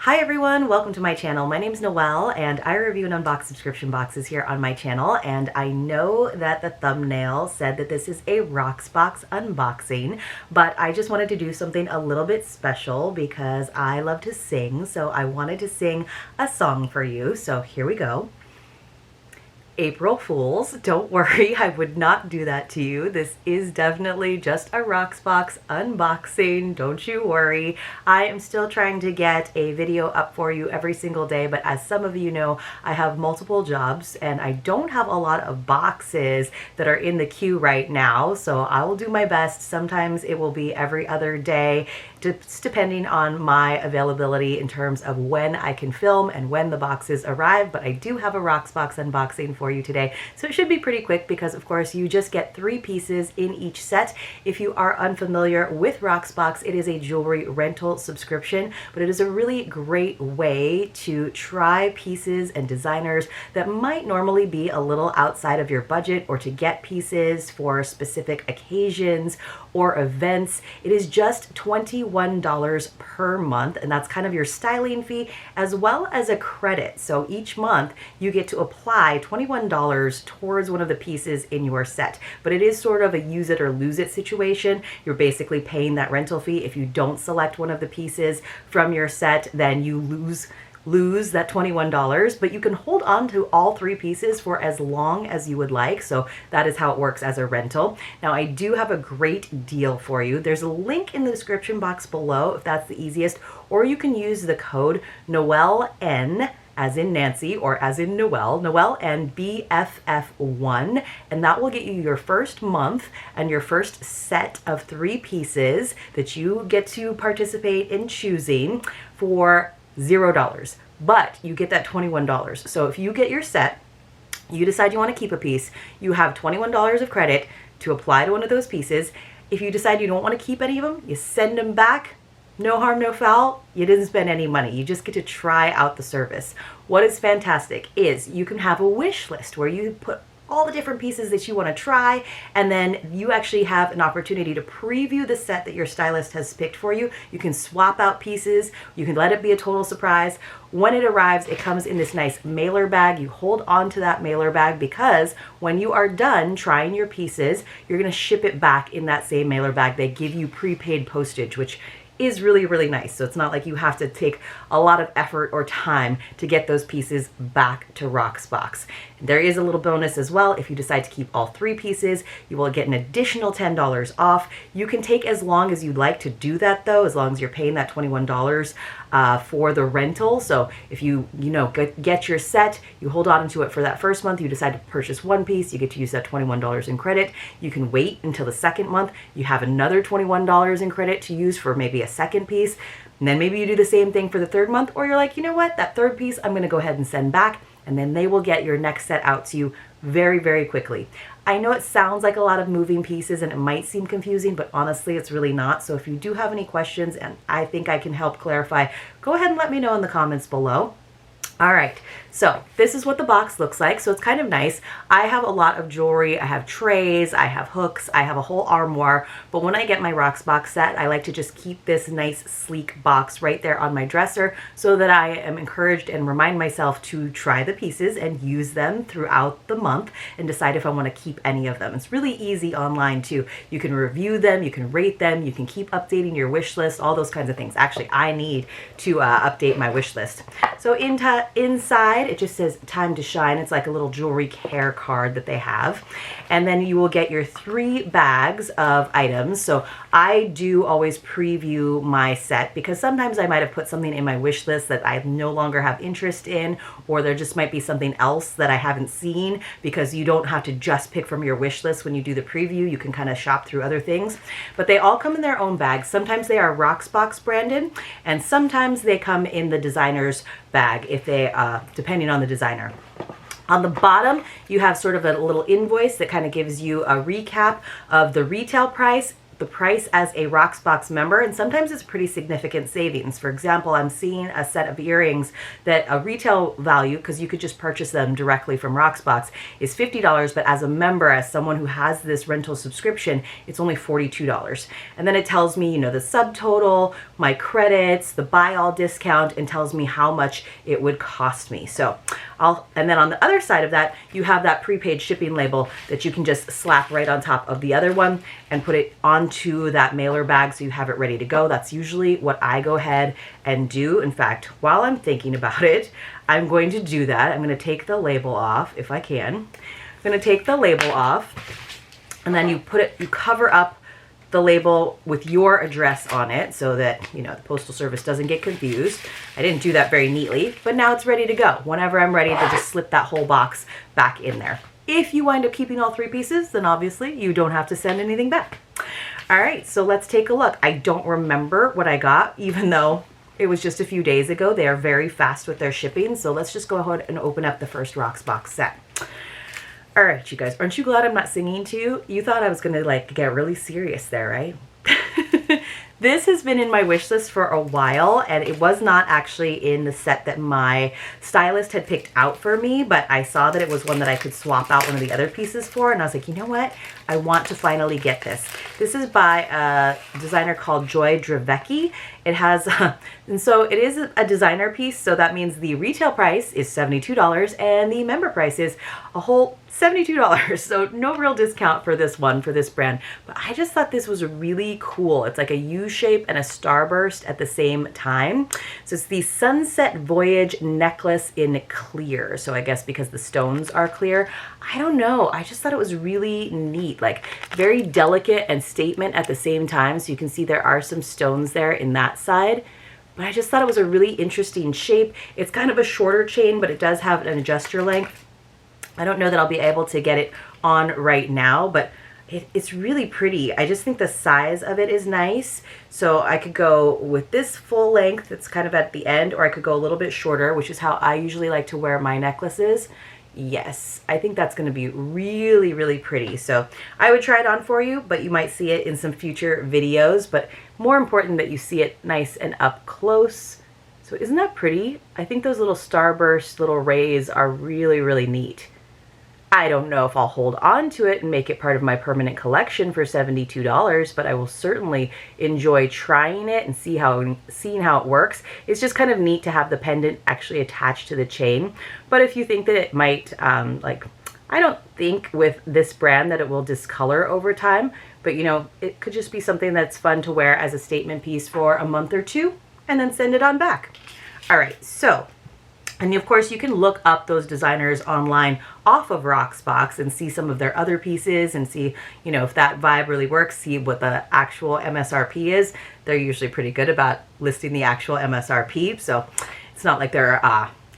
Hi everyone, welcome to my channel. My name is Noelle and I review and unbox subscription boxes here on my channel, and I know that the thumbnail said that this is a Rocksbox unboxing, but I just wanted to do something a little bit special because I love to sing, so I wanted to sing a song for you. So here we go. April Fools, don't worry, I would not do that to you. This is definitely just a Rocksbox unboxing, don't you worry. I am still trying to get a video up for you every single day, but as some of you know, I have multiple jobs and I don't have a lot of boxes that are in the queue right now, so I will do my best. Sometimes it will be every other day, just depending on my availability in terms of when I can film and when the boxes arrive, but I do have a Rocksbox unboxing for you today. So it should be pretty quick because of course you just get 3 pieces in each set. If you are unfamiliar with Rocksbox, it is a jewelry rental subscription, but it is a really great way to try pieces and designers that might normally be a little outside of your budget, or to get pieces for specific occasions or events. It is just $21 per month, and that's kind of your styling fee as well as a credit. So each month you get to apply $21 towards one of the pieces in your set, but it is sort of a use it or lose it situation. You're basically paying that rental fee. If you don't select one of the pieces from your set, then you lose that $21, but you can hold on to all 3 pieces for as long as you would like. So that is how it works as a rental. Now I do have a great deal for you. There's a link in the description box below if that's the easiest, or you can use the code NOELN, as in Nancy or as in Noel, Noel and BFF1, and that will get you your first month and your first set of 3 pieces that you get to participate in choosing for $0, but you get that $21. So if you get your set, you decide you want to keep a piece, you have $21 of credit to apply to one of those pieces. If you decide you don't want to keep any of them, you send them back. No harm, no foul. You didn't spend any money. You just get to try out the service. What is fantastic is you can have a wish list where you put all the different pieces that you want to try, and then you actually have an opportunity to preview the set that your stylist has picked for you. You can swap out pieces. You can let it be a total surprise. When it arrives, it comes in this nice mailer bag. You hold on to that mailer bag because when you are done trying your pieces, you're going to ship it back in that same mailer bag. They give you prepaid postage, which is really, really nice. So it's not like you have to take a lot of effort or time to get those pieces back to Rocksbox. There is a little bonus as well. If you decide to keep all 3 pieces, you will get an additional $10 off. You can take as long as you'd like to do that though, as long as you're paying that $21 for the rental. So if you get your set, you hold on to it for that first month, you decide to purchase 1 piece, you get to use that $21 in credit. You can wait until the second month, you have another $21 in credit to use for maybe a second piece. And then maybe you do the same thing for the third month, or you're like, you know what, that third piece I'm going to go ahead and send back, and then they will get your next set out to you very, very quickly. I know it sounds like a lot of moving pieces and it might seem confusing, but honestly, it's really not. So if you do have any questions and I think I can help clarify, go ahead and let me know in the comments below. All right, so this is what the box looks like. So it's kind of nice. I have a lot of jewelry. I have trays, I have hooks, I have a whole armoire. But when I get my Rocksbox set, I like to just keep this nice sleek box right there on my dresser so that I am encouraged and remind myself to try the pieces and use them throughout the month and decide if I want to keep any of them. It's really easy online too. You can review them, you can rate them, you can keep updating your wish list, all those kinds of things. Actually, I need to update my wish list. So inside, it just says time to shine. It's like a little jewelry care card that they have. And then you will get your 3 bags of items. So I do always preview my set because sometimes I might have put something in my wish list that I no longer have interest in, or there just might be something else that I haven't seen, because you don't have to just pick from your wish list when you do the preview. You can kind of shop through other things, but they all come in their own bags. Sometimes they are Rocksbox branded, and sometimes they come in the designer's bag if they depending on the designer. On the bottom, you have sort of a little invoice that kind of gives you a recap of the retail price the price as a Rocksbox member, and sometimes it's pretty significant savings. For example, I'm seeing a set of earrings that a retail value, because you could just purchase them directly from Rocksbox, is $50, but as a member, as someone who has this rental subscription, it's only $42. And then it tells me, you know, the subtotal, my credits, the buy all discount, and tells me how much it would cost me. So and then on the other side of that, you have that prepaid shipping label that you can just slap right on top of the other one and put it onto that mailer bag so you have it ready to go. That's usually what I go ahead and do. In fact, while I'm thinking about it, I'm going to do that. I'm going to take the label off if I can. I'm going to take the label off, and then you cover up the label with your address on it so that, you know, the Postal Service doesn't get confused. I didn't do that very neatly, but now it's ready to go. Whenever I'm ready to just slip that whole box back in there. If you wind up keeping all 3 pieces, then obviously you don't have to send anything back. All right, so let's take a look. I don't remember what I got, even though it was just a few days ago. They are very fast with their shipping, so let's just go ahead and open up the first Rocksbox set. All right, you guys, aren't you glad I'm not singing to you? You thought I was gonna like get really serious there, right? This has been in my wish list for a while, and it was not actually in the set that my stylist had picked out for me, but I saw that it was one that I could swap out one of the other pieces for, and I was like, you know what? I want to finally get this. This is by a designer called jewelrysubscription. It has, and so it is a designer piece, so that means the retail price is $72 and the member price is a whole $72. So no real discount for this one, for this brand. But I just thought this was really cool. It's like a U shape and a starburst at the same time. So it's the Sunset Voyage necklace in clear. So I guess because the stones are clear. I don't know. I just thought it was really neat, like very delicate and statement at the same time. So you can see there are some stones there in that side. But I just thought it was a really interesting shape. It's kind of a shorter chain, but it does have an adjuster length. I don't know that I'll be able to get it on right now, but it's really pretty. I just think the size of it is nice. So I could go with this full length, it's kind of at the end, or I could go a little bit shorter, which is how I usually like to wear my necklaces. Yes, I think that's going to be really, really pretty. So I would try it on for you, but you might see it in some future videos. But more important that you see it nice and up close. So isn't that pretty? I think those little starburst, little rays are really, really neat. I don't know if I'll hold on to it and make it part of my permanent collection for $72, but I will certainly enjoy trying it and seeing how it works. It's just kind of neat to have the pendant actually attached to the chain. But if you think that it might, I don't think with this brand that it will discolor over time, but you know, it could just be something that's fun to wear as a statement piece for a month or two and then send it on back. All right, so, and of course you can look up those designers online off of Rocksbox and see some of their other pieces and see, you know, if that vibe really works, see what the actual MSRP is. They're usually pretty good about listing the actual MSRP, so it's not like they're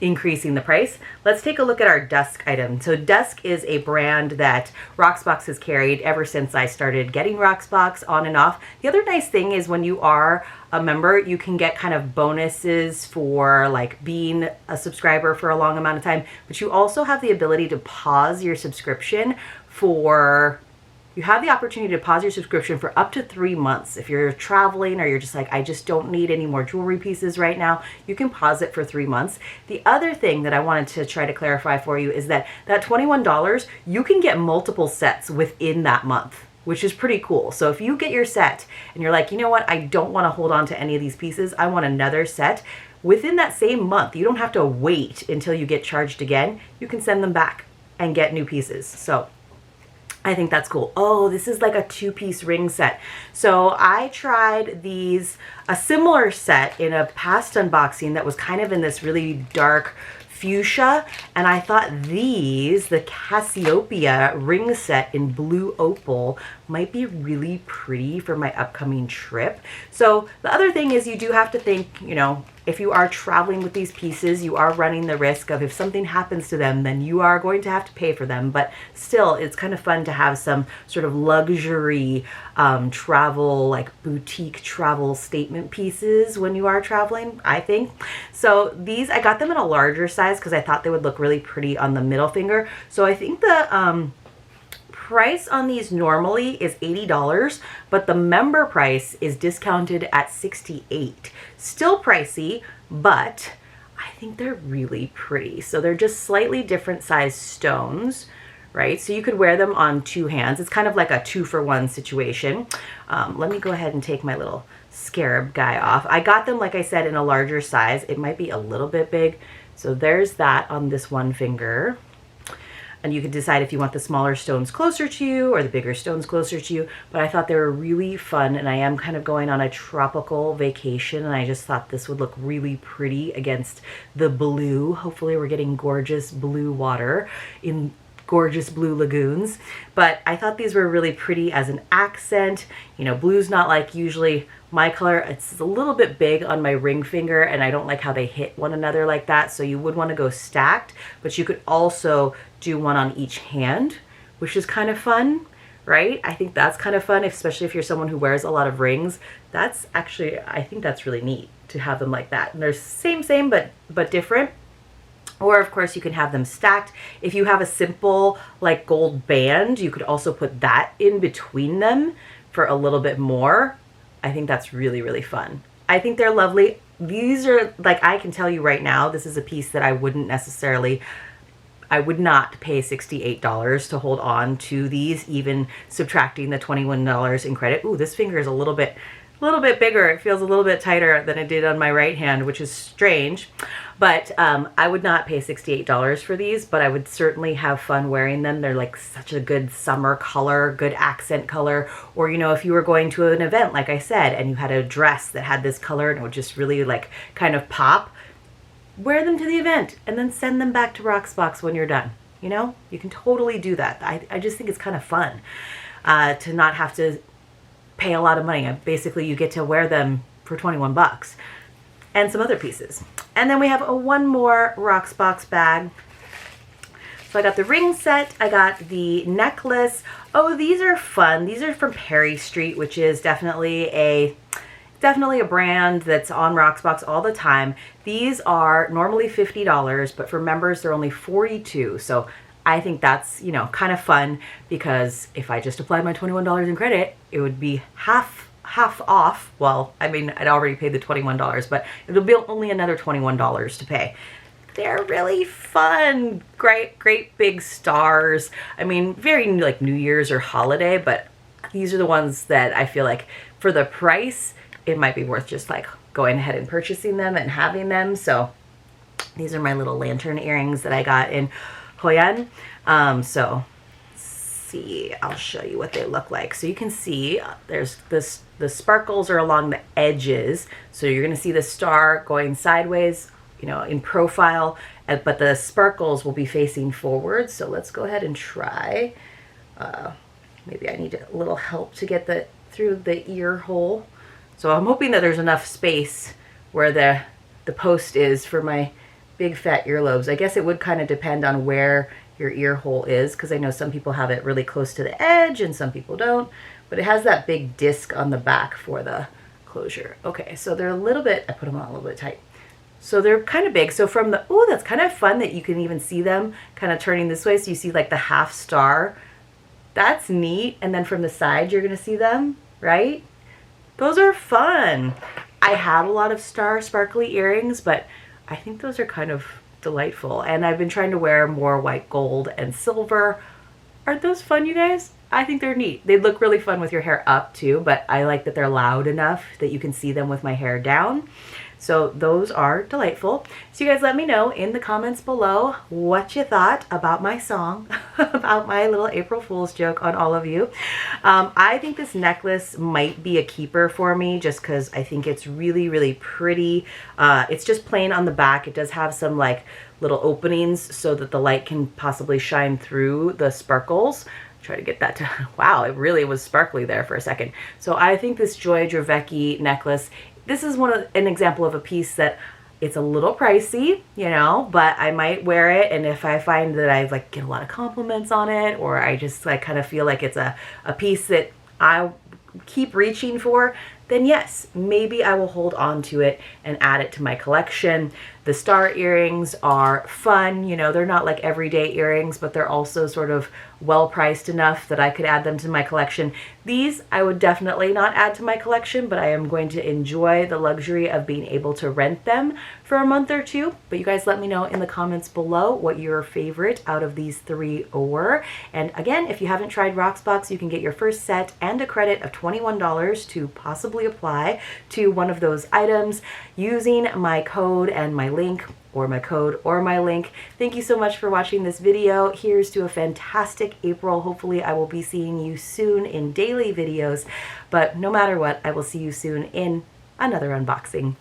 increasing the price. Let's take a look at our Dusk item. So Dusk is a brand that Rocksbox has carried ever since I started getting Rocksbox on and off. The other nice thing is when you are a member, you can get kind of bonuses for like being a subscriber for a long amount of time, but you also have the ability to pause your subscription for you have the opportunity to pause your subscription for up to 3 months. If you're traveling or you're just like, I just don't need any more jewelry pieces right now, you can pause it for 3 months. The other thing that I wanted to try to clarify for you is that $21, you can get multiple sets within that month, which is pretty cool. So if you get your set and you're like, you know what, I don't want to hold on to any of these pieces, I want another set, within that same month, you don't have to wait until you get charged again. You can send them back and get new pieces. So I think that's cool. Oh, this is like a 2-piece ring set. So I tried a similar set in a past unboxing that was kind of in this really dark fuchsia, and I thought the Cassiopeia ring set in blue opal might be really pretty for my upcoming trip. So the other thing is you do have to think, you know, if you are traveling with these pieces, you are running the risk of if something happens to them, then you are going to have to pay for them. But still, it's kind of fun to have some sort of luxury travel, like boutique travel statement pieces when you are traveling, I think. So these, I got them in a larger size because I thought they would look really pretty on the middle finger. So I think the price on these normally is $80, but the member price is discounted at $68. Still pricey, but I think they're really pretty. So they're just slightly different size stones, right? So you could wear them on two hands. It's kind of like a 2-for-1 situation. Let me go ahead and take my little scarab guy off. I got them, like I said, in a larger size. It might be a little bit big. So there's that on this one finger. And you can decide if you want the smaller stones closer to you or the bigger stones closer to you. But I thought they were really fun, and I am kind of going on a tropical vacation, and I just thought this would look really pretty against the blue. Hopefully we're getting gorgeous blue water in gorgeous blue lagoons. But I thought these were really pretty as an accent. You know, blue's not like usually my color. It's a little bit big on my ring finger, and I don't like how they hit one another like that. So you would want to go stacked, but you could also do one on each hand, which is kind of fun, right? I think that's kind of fun, especially if you're someone who wears a lot of rings. That's actually, I think that's really neat to have them like that. And they're same, but different. Or of course you can have them stacked. If you have a simple like gold band, you could also put that in between them for a little bit more. I think that's really, really fun. I think they're lovely. These are, like, I can tell you right now, this is a piece that I would not pay $68 to hold on to these, even subtracting the $21 in credit. Ooh, this finger is a little bit bigger. It feels a little bit tighter than it did on my right hand, which is strange. But I would not pay $68 for these, but I would certainly have fun wearing them. They're like such a good summer color, good accent color. Or, you know, if you were going to an event, like I said, and you had a dress that had this color and it would just really like kind of pop, wear them to the event and then send them back to Rocksbox when you're done. You know, you can totally do that. I just think it's kind of fun to not have to pay a lot of money. Basically, you get to wear them for 21 bucks and some other pieces. And then we have one more Rocksbox bag. So I got the ring set, I got the necklace. Oh, these are fun. These are from Perry Street, which is definitely a brand that's on Rocksbox all the time. These are normally $50, but for members they're only $42. So I think that's, you know, kind of fun, because if I just applied my $21 in credit, it would be half off. Well, I mean, I'd already paid the $21, but it'll be only another $21 to pay. They're really fun. Great big stars. I mean, very like New Year's or holiday, but these are the ones that I feel like for the price, it might be worth just like going ahead and purchasing them and having them. So these are my little lantern earrings that I got in Hoi An. So see, I'll show you what they look like. So you can see there's this, the sparkles are along the edges. So you're going to see the star going sideways, you know, in profile, but the sparkles will be facing forward. So let's go ahead and try. Maybe I need a little help to get through the ear hole. So I'm hoping that there's enough space where the post is for my big fat earlobes. I guess it would kind of depend on where your ear hole is, because I know some people have it really close to the edge and some people don't, but it has that big disc on the back for the closure. Okay, so they're a little bit, I put them on a little bit tight. So they're kind of big. So from the, oh, that's kind of fun that you can even see them kind of turning this way. So you see like the half star. That's neat. And then from the side, you're going to see them, right? Those are fun. I have a lot of star sparkly earrings, but I think those are kind of delightful. And I've been trying to wear more white gold and silver. Aren't those fun, you guys? I think they're neat. They look really fun with your hair up too, but I like that they're loud enough that you can see them with my hair down. So those are delightful. So you guys let me know in the comments below what you thought about my song, about my little April Fool's joke on all of you. I think this necklace might be a keeper for me just because I think it's really, really pretty. It's just plain on the back. It does have some like little openings so that the light can possibly shine through the sparkles. Try to get that to, wow, it really was sparkly there for a second. So I think this Joy Dravecki necklace, this is an example of a piece that it's a little pricey, you know, but I might wear it. And if I find that I like get a lot of compliments on it, or I just like kind of feel like it's a piece that I keep reaching for, then yes, maybe I will hold on to it and add it to my collection. The star earrings are fun, you know, they're not like everyday earrings, but they're also sort of well priced enough that I could add them to my collection. These I would definitely not add to my collection, but I am going to enjoy the luxury of being able to rent them for a month or two. But you guys let me know in the comments below what your favorite out of these three were. And again, if you haven't tried Rocksbox, you can get your first set and a credit of $21 to possibly apply to one of those items using my code and my link, or my code or my link. Thank you so much for watching this video. Here's to a fantastic April. Hopefully I will be seeing you soon in daily videos, but no matter what, I will see you soon in another unboxing.